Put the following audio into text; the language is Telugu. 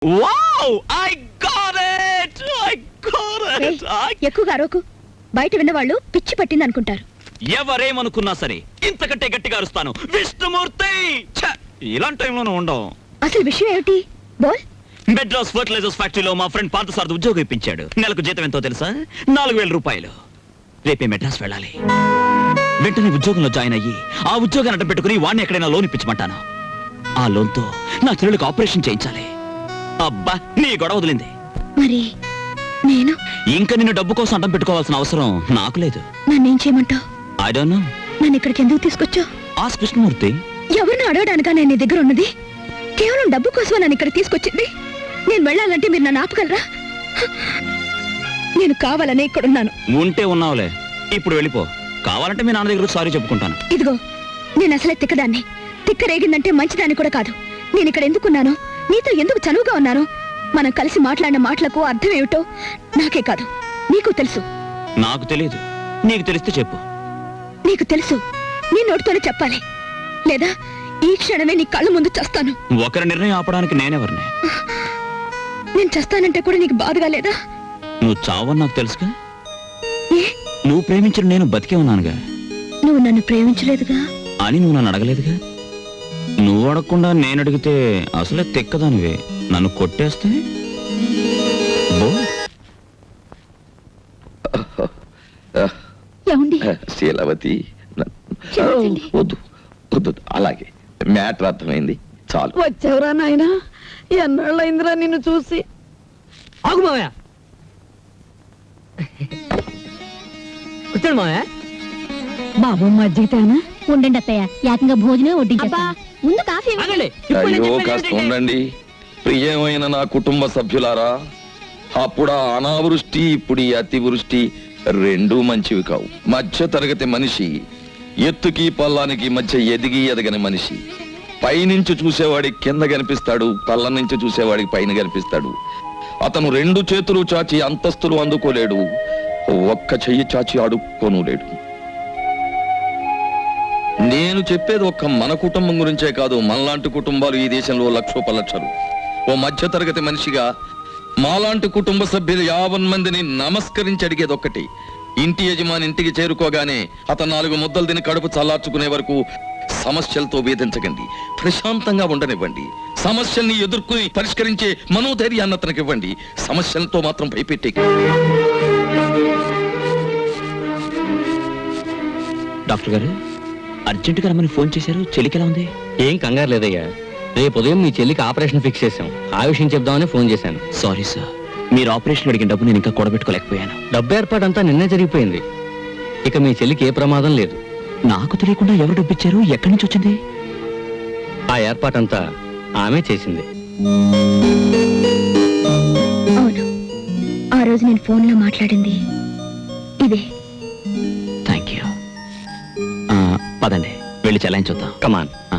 వావ్ ఐ గాట్ ఇట్ ఎక్కువగా అరవకు. బయట విన్నవాళ్ళు పిచ్చి పట్టింది అనుకుంటారు. ఎవరేమనుకున్నా సరే ఇంతకంటే గట్టిగా అరుస్తాను. విష్ణుమూర్తి ఇలాంటి టైంలోనూ ఉండవు. అసలు విషయం ఏమిటి? బోల్. మెడ్రాస్ ఫర్టిలైజర్స్ ఫ్యాక్టరీలో మా ఫ్రెండ్ పార్థసారథి ఉద్యోగం ఇప్పించాడు. నెలకు జీతం ఎంతో తెలుసా? 4000 రూపాయలు. రేపే మెడ్రాస్ వెళ్ళాలి. వెంటనే ఉద్యోగంలో జాయిన్ అయ్యి ఆ ఉద్యోగాన్ని అడ్డం పెట్టుకుని వాడిని ఎక్కడైనా లోన్ ఇప్పించమంటాను. ఆ లోన్తో నా చెల్లెలకు ఆపరేషన్ చేయించాలి. అబ్బా నీ గొడవ వదిలింది. మరి నేను ఇంకా నిన్ను డబ్బు కోసం అడ్డం పెట్టుకోవాల్సిన అవసరం నాకు లేదు. నన్నేం చేయమంటావు? I don't know. నన్ను ఇక్కడికి ఎందుకు తీసుకొచ్చావు? ఆస్క్ కృష్ణమూర్తి. ఎవరిని అడగడానికా నేను నీ దగ్గర ఉన్నది? కేవలం డబ్బు కోసమే నన్ను ఇక్కడ తీసుకొచ్చింది. నేను వెళ్ళాలంటే మీరు నన్ను ఆపగలరా? నేను కావాలనే ఇక్కడున్నాను. ఉంటే ఉన్నావులే, ఇప్పుడు వెళ్ళిపో. కావాలంటే మీ నాన్న దగ్గర సారీ చెప్పుకుంటాను. ఇదిగో, నేను అసలే తిక్కదాన్ని. తిక్క రేగిందంటే మంచిదాన్ని కూడా కాదు. నేను ఇక్కడ ఎందుకున్నానో, నీతో ఎందుకు చనువుగా ఉన్నానో, మనం కలిసి మాట్లాడిన మాటలకు అర్థం ఏమిటో నాకే కాదు నీకు తెలుసు. నాకు తెలియదు, నీకు తెలిస్తే చెప్పు. నీకు తెలుసు, నీ నోటితోనే చెప్పాలి. లేదా ఈ క్షణమే నీ కళ్ళ ముందు చస్తాను. ఒకరి నిర్ణయం ఆపడానికి నేనెవరిని? నేను చస్తానంటే కూడా నీకు బాధగా లేదా? నువ్వు చావని నాకు తెలుసుగా. ఏ? నువ్వు ప్రేమించిన నేను బతికే ఉన్నానుగా. నువ్వు నన్ను ప్రేమించలేదుగా అని నువ్వు నన్ను అడగలేదుగా. నువ్వు అడగకుండా నేను అడిగితే అసలే తెక్కదానివే. నన్ను కొట్టేస్తే శీలవతి వద్దు వద్దు, అలాగే మ్యాటర్ అర్థమైంది, చాలు. వచ్చావురా నాయనా, ఎన్నాళ్ళైందిరా నిన్ను చూసి. ఆగు మావయ్య, కూర్చోండి మావయ్య. బాబు మజ్జిగతేనా? ఉండండి అత్తయ్య, ఏకంగా భోజనం వడ్డించేస్తా. ముందు కాఫీ. ఆగండి, ఇప్పుడు నేను అయ్యో చెప్పేది కాస్త ఏంటంటే- ఉండండి. ప్రియమైన నా కుటుంబ సభ్యులారా, అప్పుడు ఆ అనావృష్టి, ఇప్పుడు ఈ అతివృష్టి రెండూ మంచివి కావు. మధ్య తరగతి మనిషి ఎత్తుకి పల్లానికి మధ్య ఎదిగి ఎదగని మనిషి. పైనుంచి చూసేవాడికి కింద కనిపిస్తాడు, పల్ల నుంచి చూసేవాడికి పైన కనిపిస్తాడు. అతను 2 చేతులు చాచి అంతస్తులు అందుకోలేడు, ఒక్క చెయ్యి చాచి అడుక్కోనులేడు. నేను చెప్పేది ఒక్క మన కుటుంబం గురించే కాదు, మనలాంటి కుటుంబాలు ఈ దేశంలో లక్షోపలక్షలు. ఓ మధ్య తరగతి మనిషిగా మాలాంటి కుటుంబ సభ్యులు 50 మందిని నమస్కరించి అడిగేది ఒక్కటి: ఇంటి యజమాని ఇంటికి చేరుకోగానే అతను 4 ముద్దలు తిని కడుపు చల్లార్చుకునే వరకు సమస్యలతో వేధించకండి, ప్రశాంతంగా ఉండనివ్వండి. సమస్యల్ని ఎదుర్కొని పరిష్కరించే మనోధైర్యాన్ని అతనికి ఇవ్వండి, సమస్యలతో మాత్రం భయపెట్టే. డాక్టర్ గారు అర్జెంటుగా రమ్మని ఫోన్ చేశారు. చెల్లికి ఎలా ఉంది? ఏం కంగారు లేదయ్యా, రేపు ఉదయం మీ చెల్లికి ఆపరేషన్ ఫిక్స్ చేశాం. ఆ విషయం చెప్దామని ఫోన్ చేశాను. సారీ సార్, మీరు ఆపరేషన్ అడిగిన డబ్బు నేను ఇంకా కూడబెట్టుకోలేకపోయాను. డబ్బు ఏర్పాటంతా నిన్నే జరిగిపోయింది. ఇక మీ చెల్లికి ఏ ప్రమాదం లేదు. నాకు తెలియకుండా ఎవరు డబ్బు ఇచ్చారు? ఎక్కడి నుంచి వచ్చింది? ఆ ఏర్పాటంతా ఆమె చేసింది. అవును, ఆ రోజు నేను ఫోన్లో మాట్లాడింది ఇదే. Thank you. పదండి, వెళ్ళి చెలాయించొద్దాం. కమాన్. ఆ.